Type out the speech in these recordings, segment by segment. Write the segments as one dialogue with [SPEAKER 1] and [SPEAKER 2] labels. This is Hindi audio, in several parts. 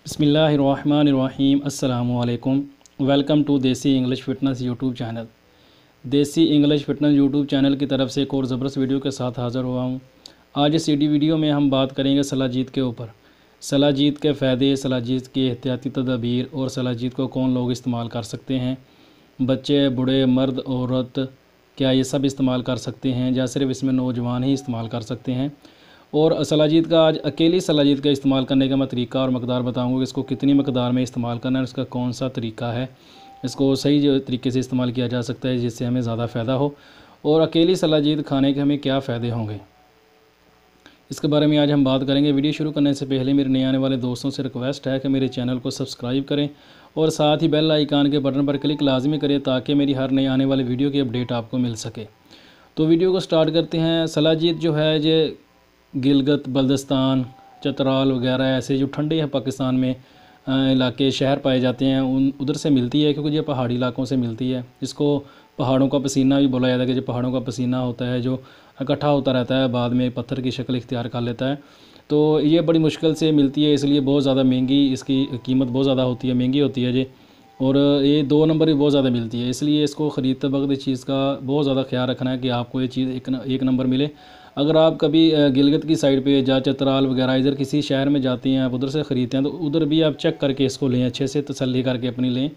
[SPEAKER 1] बिस्मिल्लाहिर्रहमानिर्रहीम अस्सलामुअलैकुम। वेलकम टू देसी इंग्लिश फ़िटनेस यूट्यूब चैनल। देसी इंग्लिश फ़िटनेस यूट्यूब चैनल की तरफ से एक और ज़बरदस्त वीडियो के साथ हाज़िर हुआ हूँ। आज इस वीडियो में हम बात करेंगे सलाजीत के ऊपर। सलाजीत के फ़ायदे, सलाजीत की एहतियाती तदबीर और सलाजीत को कौन लोग इस्तेमाल कर सकते हैं। बच्चे, बूढ़े, मर्द, औरत, क्या ये सब इस्तेमाल कर सकते हैं या सिर्फ इसमें नौजवान ही इस्तेमाल कर सकते हैं। और सलाजीत का आज अकेली सलाजीत का इस्तेमाल करने का मैं तरीका और मकदार बताऊंगा कि इसको कितनी मकदार में इस्तेमाल करना है, इसका कौन सा तरीका है, इसको सही जो तरीके से इस्तेमाल किया जा सकता है जिससे हमें ज़्यादा फ़ायदा हो। और अकेली सलाजीत खाने के हमें क्या फ़ायदे होंगे, इसके बारे में आज हम बात करेंगे। वीडियो शुरू करने से पहले मेरे नए आने वाले दोस्तों से रिक्वेस्ट है कि मेरे चैनल को सब्सक्राइब करें और साथ ही बेल आइकान के बटन पर क्लिक लाजमी करें ताकि मेरी हर नए आने वाली वीडियो की अपडेट आपको मिल सके। तो वीडियो को स्टार्ट करते हैं। सलाजीत जो है ये गिलगित बल्दिस्तान, चतराल वगैरह ऐसे जो ठंडे हैं पाकिस्तान में इलाके, शहर पाए जाते हैं, उधर से मिलती है क्योंकि ये पहाड़ी इलाकों से मिलती है। इसको पहाड़ों का पसीना भी बोला जाता है कि जो पहाड़ों का पसीना होता है जो इकट्ठा होता रहता है बाद में पत्थर की शक्ल इख्तियार कर लेता है। तो ये बड़ी मुश्किल से मिलती है, इसलिए बहुत ज़्यादा महंगी, इसकी कीमत बहुत ज़्यादा होती है, महंगी होती है ये। और ये 2 नंबर भी बहुत ज़्यादा मिलती है, इसलिए इसको ख़रीदते वक्त इस चीज़ का बहुत ज़्यादा ख्याल रखना है कि आपको ये चीज़ एक नंबर मिले। अगर आप कभी गिलगित की साइड पे या चतराल वगैरह इधर किसी शहर में जाते हैं, आप उधर से ख़रीदते हैं, तो उधर भी आप चेक करके इसको लें, अच्छे से तसल्ली करके अपनी लें,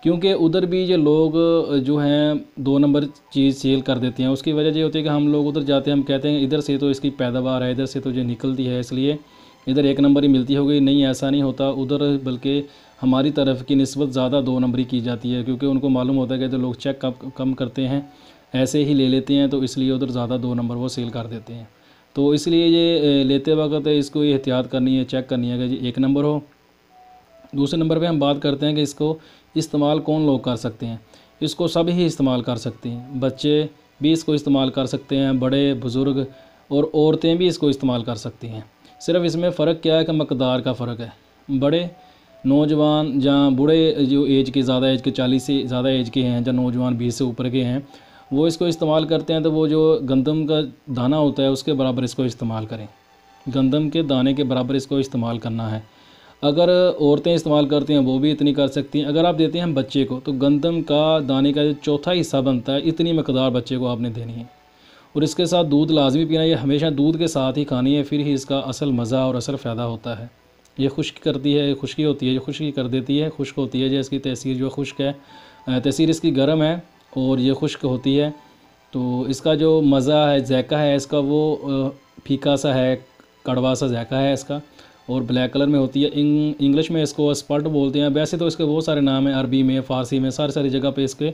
[SPEAKER 1] क्योंकि उधर भी ये लोग जो हैं 2 नंबर चीज़ सेल कर देते हैं। उसकी वजह ये होती है कि हम लोग उधर जाते हैं, हम कहते हैं इधर से तो इसकी पैदावार है, इधर से तो ये निकलती है, इसलिए इधर 1 नंबर ही मिलती होगी। नहीं, ऐसा नहीं होता उधर, बल्कि हमारी तरफ की निस्बत ज़्यादा 2 नंबरी की जाती है, क्योंकि उनको मालूम होता है कि जो लोग चेक कम करते हैं, ऐसे ही ले लेते हैं, तो इसलिए उधर ज़्यादा 2 नंबर वो सेल कर देते हैं। तो इसलिए ये लेते वक्त इसको ये एहतियात करनी है, चेक करनी है कि जी 1 नंबर हो। दूसरे नंबर पे हम बात करते हैं कि इसको इस्तेमाल कौन लोग कर सकते हैं। इसको सब ही इस्तेमाल कर सकते हैं, बच्चे भी इसको इस्तेमाल कर सकते हैं, बड़े बुज़ुर्ग और औरतें भी इसको इस्तेमाल कर सकती हैं। सिर्फ इसमें फ़र्क क्या है कि मकदार का फ़र्क है। बड़े नौजवान या बूढ़े जो एज के, ज़्यादा एज के, 40 से ज़्यादा एज के हैं, या नौजवान 20 से ऊपर के हैं, वो इसको इस्तेमाल करते हैं, तो वो जो गंदम का दाना होता है उसके बराबर इसको इस्तेमाल करें, गंदम के दाने के बराबर इसको इस्तेमाल करना है। अगर औरतें इस्तेमाल करती हैं वो भी इतनी कर सकती हैं। अगर आप देते हैं बच्चे को, तो गंदम का दाने का जो चौथा हिस्सा बनता है, इतनी मकदार बच्चे को आपने देनी है। और इसके साथ दूध लाजमी पीना, ये हमेशा दूध के साथ ही खानी है, फिर ही इसका असल मज़ा और असल फ़ायदा होता है। ये खुश्क करती है, खुश्की होती है, जो खुश्की कर देती है, खुश्क होती है, जो इसकी तसीर जो खुश्क है, तसीर इसकी गर्म है और ये खुश्क होती है। तो इसका जो मज़ा है, जायका है इसका, वो फीका सा है, कड़वा सा जायका है इसका, और ब्लैक कलर में होती है। इंग्लिश में इसको स्पल्ट बोलते हैं। वैसे तो इसके बहुत सारे नाम हैं, अरबी में, फ़ारसी में, सारी जगह पे इसके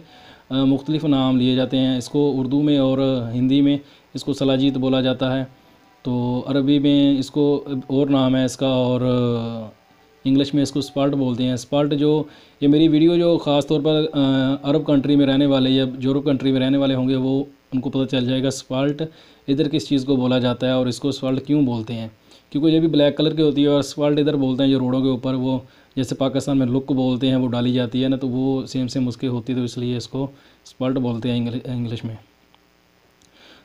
[SPEAKER 1] मुख्तलिफ़ नाम लिए जाते हैं। इसको उर्दू में और हिंदी में इसको सलाजीत बोला जाता है, तो अरबी में इसको और नाम है इसका, और इंग्लिश में इसको स्पल्ट बोलते हैं। स्पल्ट जो ये मेरी वीडियो जो ख़ास तौर पर अरब कंट्री में रहने वाले या यूरोप कंट्री में रहने वाले होंगे, वो उनको पता चल जाएगा स्पल्ट इधर किस चीज़ को बोला जाता है और इसको स्पल्ट क्यों बोलते हैं, क्योंकि ये भी ब्लैक कलर की होती है। और स्पल्ट इधर बोलते हैं जो रोडों के ऊपर, वो जैसे पाकिस्तान में लुक बोलते हैं, वो डाली जाती है ना, तो वो सेम उसकी होती है, तो इसलिए इसको स्पल्ट बोलते हैं इंग्लिश में।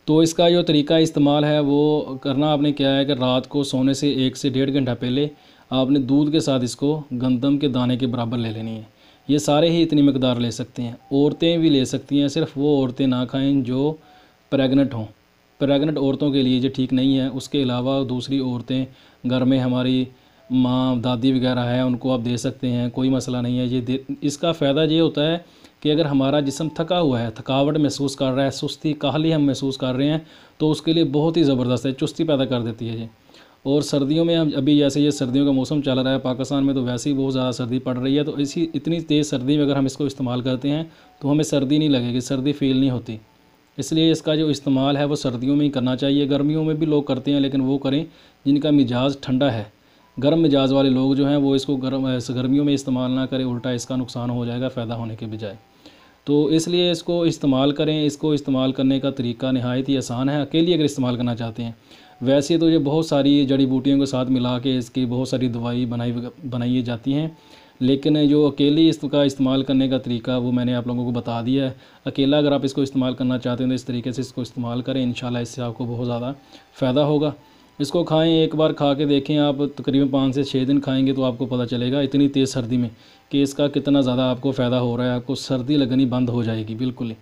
[SPEAKER 1] तो इसका जो तरीका इस्तेमाल है वो करना आपने क्या है कि रात को सोने से 1 से 1.5 घंटा पहले आपने दूध के साथ इसको गंदम के दाने के बराबर ले लेनी है। ये सारे ही इतनी मकदार ले सकते हैं, औरतें भी ले सकती हैं, सिर्फ वो औरतें ना खाएं जो प्रेग्नेंट हों। प्रेग्नेंट औरतों के लिए ये ठीक नहीं है। उसके अलावा दूसरी औरतें, घर में हमारी माँ, दादी वगैरह है, उनको आप दे सकते हैं, कोई मसला नहीं है। इसका फ़ायदा ये होता है कि अगर हमारा जिस्म थका हुआ है, थकावट महसूस कर रहा है, सुस्ती, काहली हम महसूस कर रहे हैं, तो उसके लिए बहुत ही ज़बरदस्त है, चुस्ती पैदा कर देती है ये। और सर्दियों में हम अभी जैसे ये सर्दियों का मौसम चल रहा है पाकिस्तान में, तो वैसे ही बहुत ज़्यादा सर्दी पड़ रही है, तो इतनी तेज़ सर्दी में अगर हम इसको इस्तेमाल करते हैं तो हमें सर्दी नहीं लगेगी, सर्दी फील नहीं होती। इसलिए इसका जो इस्तेमाल है वो सर्दियों में ही करना चाहिए। गर्मियों में भी लोग करते हैं, लेकिन वो करें जिनका मिजाज ठंडा है। गर्म मिजाज वाले लोग जो हैं वो इसको गर्मियों में इस्तेमाल ना करें, उल्टा इसका नुकसान हो जाएगा फ़ायदा होने के बजाय। तो इसलिए इसको इस्तेमाल करें। इसको इस्तेमाल करने का तरीका नहायत ही आसान है, अकेली अगर इस्तेमाल करना चाहते हैं। वैसे तो ये बहुत सारी जड़ी बूटियों के साथ मिला के इसकी बहुत सारी दवाई बनाई जाती हैं, लेकिन जो अकेली इसका इस्तेमाल करने का तरीका वो मैंने आप लोगों को बता दिया है। अकेला अगर आप इसको इस्तेमाल करना चाहते हैं तो इस तरीके से इसको इस्तेमाल करें, इंशाल्लाह इससे आपको बहुत ज़्यादा फ़ायदा होगा। इसको खाएं, एक बार खा के देखें आप, तकरीबन 5 से 6 दिन खाएंगे तो आपको पता चलेगा इतनी तेज़ सर्दी में कि इसका कितना ज़्यादा आपको फ़ायदा हो रहा है। आपको सर्दी लगनी बंद हो जाएगी बिल्कुल ही।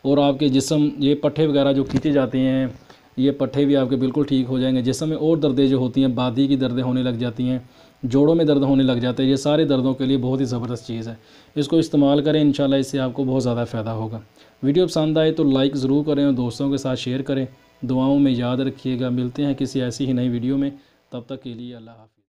[SPEAKER 1] और आपके जिस्म, ये पट्ठे वगैरह जो खींचे जाते हैं, ये पट्ठे भी आपके बिल्कुल ठीक हो जाएंगे। जिस्म में और दर्दें जो होती हैं, बादी की दर्दें होने लग जाती हैं, जोड़ों में दर्द होने लग जाते हैं, ये सारे दर्दों के लिए बहुत ही ज़बरदस्त चीज़ है। इसको इस्तेमाल करें, इंशाल्लाह इससे आपको बहुत ज़्यादा फ़ायदा होगा। वीडियो पसंद आए तो लाइक ज़रूर करें और दोस्तों के साथ शेयर करें। दुआओं में याद रखिएगा। मिलते हैं किसी ऐसी ही नई वीडियो में, तब तक के लिए अल्लाह हाफ़िज़।